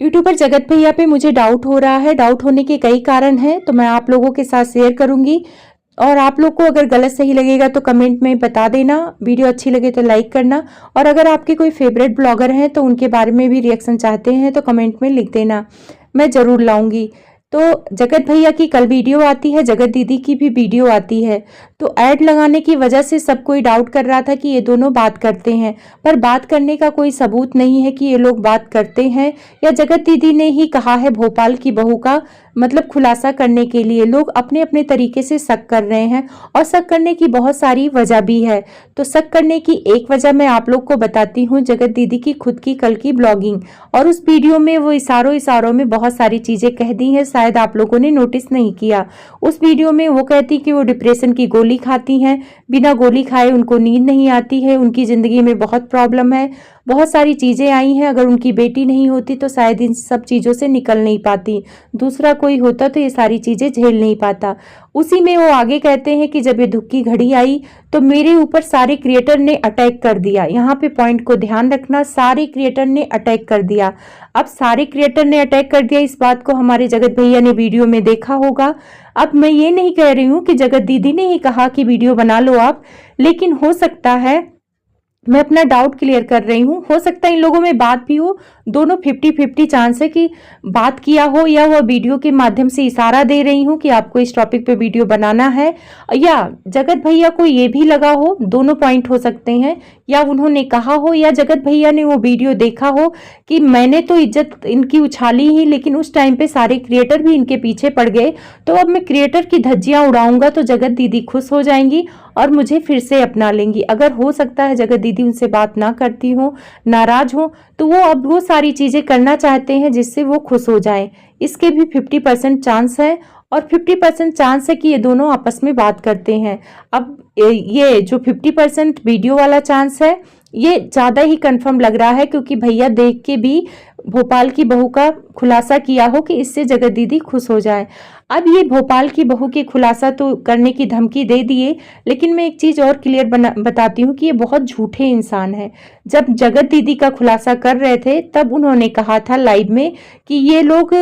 YouTuber जगत भैया पे मुझे डाउट हो रहा है। डाउट होने के कई कारण हैं, तो मैं आप लोगों के साथ शेयर करूंगी। और आप लोग को अगर गलत सही लगेगा तो कमेंट में बता देना। वीडियो अच्छी लगे तो लाइक करना। और अगर आपके कोई फेवरेट ब्लॉगर हैं तो उनके बारे में भी रिएक्शन चाहते हैं तो कमेंट में लिख देना, मैं ज़रूर लाऊंगी। तो जगत भैया की कल वीडियो आती है, जगत दीदी की भी वीडियो आती है। तो ऐड लगाने की वजह से सब कोई डाउट कर रहा था कि ये दोनों बात करते हैं, पर बात करने का कोई सबूत नहीं है कि ये लोग बात करते हैं, या जगत दीदी ने ही कहा है भोपाल की बहू का मतलब खुलासा करने के लिए। लोग अपने अपने तरीके से शक कर रहे हैं और शक करने की बहुत सारी वजह भी है। तो शक करने की एक वजह मैं आप लोग को बताती हूँ, जगत दीदी की खुद की कल की ब्लॉगिंग। और उस वीडियो में वो इशारों इशारों में बहुत सारी चीजें कह दी हैं, शायद आप लोगों ने नोटिस नहीं किया। उस वीडियो में वो कहती कि वो डिप्रेशन की गोली खाती हैं, बिना गोली खाए उनको नींद नहीं आती है, उनकी जिंदगी में बहुत प्रॉब्लम है, बहुत सारी चीजें आई हैं। अगर उनकी बेटी नहीं होती तो शायद इन सब चीजों से निकल नहीं पाती, दूसरा कोई होता तो ये सारी चीजें झेल नहीं पाता। उसी में वो आगे कहते हैं कि जब ये दुख की घड़ी आई तो मेरे ऊपर सारे क्रिएटर ने अटैक कर दिया। यहाँ पे पॉइंट को ध्यान रखना, सारे क्रिएटर ने अटैक कर दिया। अब सारे क्रिएटर ने अटैक कर दिया, इस बात को हमारे जगत भैया ने वीडियो में देखा होगा। अब मैं ये नहीं कह रही हूँ कि जगत दीदी ने ही कहा कि वीडियो बना लो आप, लेकिन हो सकता है, मैं अपना डाउट क्लियर कर रही हूँ, हो सकता है इन लोगों में बात भी हो। दोनों 50-50 चांस है कि बात किया हो, या वह वीडियो के माध्यम से इशारा दे रही हूँ कि आपको इस टॉपिक पे वीडियो बनाना है, या जगत भैया को ये भी लगा हो। दोनों पॉइंट हो सकते हैं, या उन्होंने कहा हो, या जगत भैया ने वो वीडियो देखा हो कि मैंने तो इज्जत इनकी उछाली ही, लेकिन उस टाइम पे सारे क्रिएटर भी इनके पीछे पड़ गए, तो अब मैं क्रिएटर की धज्जियां उड़ाऊंगा तो जगत दीदी खुश हो जाएंगी और मुझे फिर से अपना लेंगी। अगर हो सकता है जगत दीदी उनसे बात ना करती हो, नाराज हो, तो वो अब वो सारी चीजें करना चाहते हैं जिससे वो खुश हो जाएं। इसके भी 50% चांस है, और 50% चांस है कि ये दोनों आपस में बात करते हैं। अब ये जो 50% वीडियो वाला चांस है, ये ज्यादा ही कंफर्म लग रहा है, क्योंकि भैया देख के भी भोपाल की बहू का खुलासा किया हो कि इससे जगत दीदी खुश हो जाए। अब ये भोपाल की बहू के खुलासा तो करने की धमकी दे दिए, लेकिन मैं एक चीज और क्लियर बताती हूँ कि ये बहुत झूठे इंसान है। जब जगत दीदी का खुलासा कर रहे थे तब उन्होंने कहा था लाइव में कि ये लोग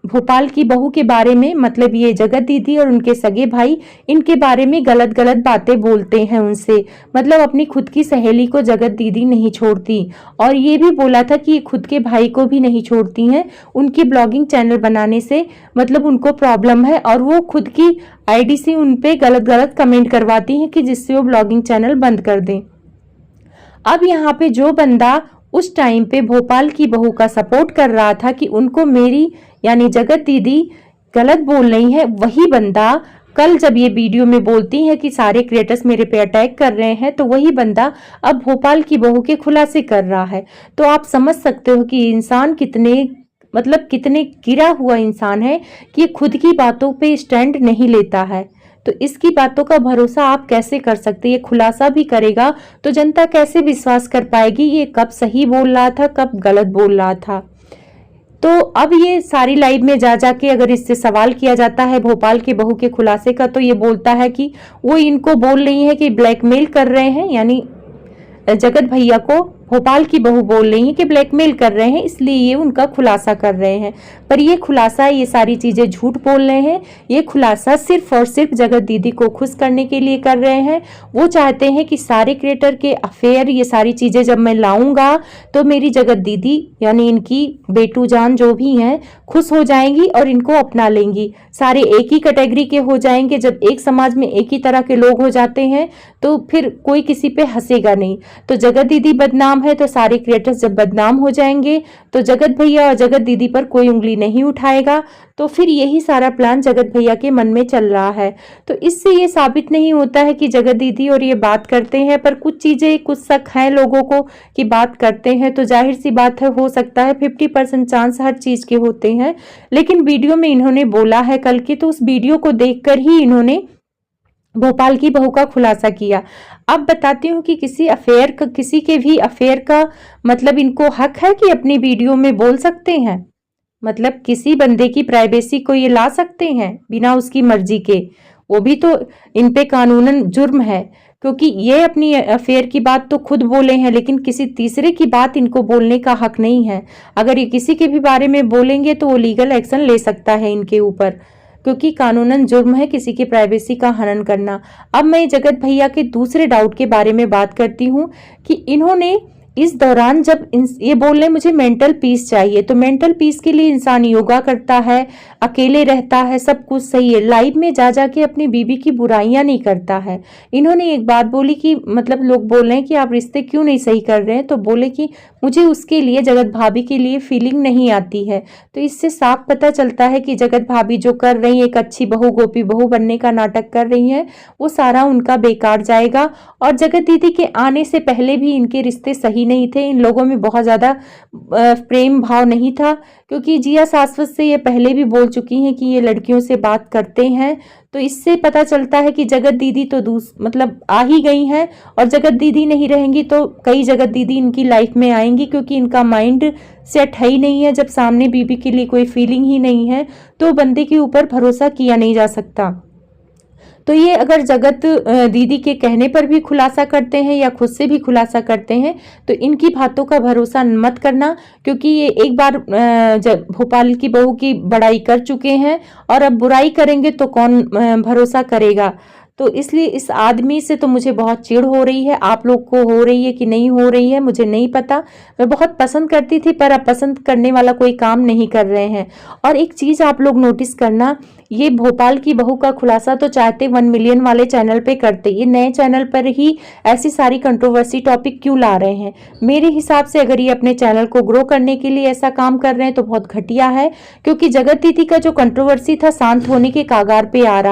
भोपाल की बहू के बारे में, मतलब ये जगत दीदी और उनके सगे भाई, इनके बारे में गलत गलत बातें बोलते हैं उनसे, मतलब अपनी खुद की सहेली को जगत दीदी नहीं छोड़ती। और ये भी बोला था कि ये खुद के भाई को भी नहीं छोड़ती हैं, उनकी ब्लॉगिंग चैनल बनाने से मतलब उनको प्रॉब्लम है, और वो खुद की आईडी से उन पे गलत गलत कमेंट करवाती हैं कि जिससे वो ब्लॉगिंग चैनल बंद कर दें। अब यहाँ पे जो बंदा उस टाइम पे भोपाल की बहू का सपोर्ट कर रहा था कि उनको मेरी यानी जगत दीदी गलत बोल रही है, वही बंदा कल जब ये वीडियो में बोलती है कि सारे क्रिएटर्स मेरे पे अटैक कर रहे हैं, तो वही बंदा अब भोपाल की बहू के खुलासे कर रहा है। तो आप समझ सकते हो कि इंसान कितने गिरा हुआ इंसान है कि ये खुद की बातों पे स्टैंड नहीं लेता है। तो इसकी बातों का भरोसा आप कैसे कर सकते? ये खुलासा भी करेगा तो जनता कैसे विश्वास कर पाएगी ये कब सही बोल रहा था, कब गलत बोल रहा था। तो अब ये सारी लाइव में जा जाके अगर इससे सवाल किया जाता है भोपाल के बहू के खुलासे का, तो ये बोलता है कि वो इनको बोल रही है कि ब्लैकमेल कर रहे हैं, यानी जगत भैया को भोपाल की बहू बोल रही है कि ब्लैकमेल कर रहे हैं, इसलिए ये उनका खुलासा कर रहे हैं। पर ये खुलासा, ये सारी चीजें झूठ बोल रहे हैं। ये खुलासा सिर्फ और सिर्फ जगत दीदी को खुश करने के लिए कर रहे हैं। वो चाहते हैं कि सारे क्रिएटर के अफेयर, ये सारी चीजें जब मैं लाऊंगा तो मेरी जगत दीदी यानी इनकी बेटू जान जो भी हैं खुश हो जाएंगी और इनको अपना लेंगी। सारे एक ही कैटेगरी के हो जाएंगे। जब एक समाज में एक ही तरह के लोग हो जाते हैं तो फिर कोई किसी पे हंसेगा नहीं। तो जगत दीदी बदनाम है तो सारे क्रिएटर्स जब बदनाम हो जाएंगे तो जगत भैया और जगत दीदी पर कोई उंगली नहीं उठाएगा। तो फिर यही सारा प्लान जगत भैया के मन में चल रहा है। तो इससे ये साबित नहीं होता है कि जगत दीदी और ये बात करते हैं, पर कुछ चीजें, कुछ शक है लोगों को कि बात करते हैं। तो जाहिर सी बात है, हो सकता है 50% चांस हर चीज के होते हैं। लेकिन वीडियो में इन्होंने बोला है कल की, तो उस वीडियो को देखकर ही इन्होंने भोपाल की बहू का खुलासा किया। अब बताती हूँ कि किसी के भी अफेयर का मतलब इनको हक है कि अपनी वीडियो में बोल सकते हैं। मतलब किसी बंदे की प्राइवेसी को ये ला सकते हैं बिना उसकी मर्जी के, वो भी तो इन पे कानूनन जुर्म है। क्योंकि ये अपनी अफेयर की बात तो खुद बोले हैं, लेकिन किसी तीसरे की बात इनको बोलने का हक नहीं है। अगर ये किसी के भी बारे में बोलेंगे तो वो लीगल एक्शन ले सकता है इनके ऊपर, क्योंकि कानूनन जुर्म है किसी की प्राइवेसी का हनन करना। अब मैं जगत भैया के दूसरे डाउट के बारे में बात करती हूँ कि इन्होंने इस दौरान जब ये बोल रहे मुझे मेंटल पीस चाहिए, तो मेंटल पीस के लिए इंसान योगा करता है, अकेले रहता है, सब कुछ सही है, लाइव में जा जाके अपनी बीवी की बुराइयां नहीं करता है। इन्होंने एक बात बोली कि मतलब लोग बोल रहे हैं कि आप रिश्ते क्यों नहीं सही कर रहे हैं, तो बोले कि मुझे उसके लिए, जगत भाभी के लिए फीलिंग नहीं आती है। तो इससे साफ पता चलता है कि जगत भाभी जो कर रही है, एक अच्छी बहू, गोपी बहू बनने का नाटक कर रही है, वो सारा उनका बेकार जाएगा। और जगत दीदी के आने से पहले भी इनके रिश्ते सही नहीं थे, इन लोगों में बहुत ज्यादा प्रेम भाव नहीं था, क्योंकि जिया शाश्वत से ये पहले भी बोल चुकी हैं कि ये लड़कियों से बात करते हैं। तो इससे पता चलता है कि जगत दीदी तो मतलब आ ही गई हैं, और जगत दीदी नहीं रहेंगी तो कई जगत दीदी इनकी लाइफ में आएंगी, क्योंकि इनका माइंड सेट है ही नहीं है। जब सामने बीबी के लिए कोई फीलिंग ही नहीं है तो बंदे के ऊपर भरोसा किया नहीं जा सकता। तो ये अगर जगत दीदी के कहने पर भी खुलासा करते हैं या खुद से भी खुलासा करते हैं, तो इनकी बातों का भरोसा मत करना, क्योंकि ये एक बार जब भोपाल की बहू की बड़ाई कर चुके हैं और अब बुराई करेंगे तो कौन भरोसा करेगा। तो इसलिए इस आदमी से तो मुझे बहुत चिढ़ हो रही है। आप लोग को हो रही है कि नहीं हो रही है मुझे नहीं पता। मैं बहुत पसंद करती थी, पर अब पसंद करने वाला कोई काम नहीं कर रहे हैं। और एक चीज आप लोग नोटिस करना, ये भोपाल की बहू का खुलासा तो चाहते 1 मिलियन वाले चैनल पे करते, ये नए चैनल पर ही ऐसी सारी कंट्रोवर्सी टॉपिक क्यों ला रहे हैं? मेरे हिसाब से अगर ये अपने चैनल को ग्रो करने के लिए ऐसा काम कर रहे हैं तो बहुत घटिया है, क्योंकि जगत दीदी का जो कंट्रोवर्सी था शांत होने के कागार पे आ रहा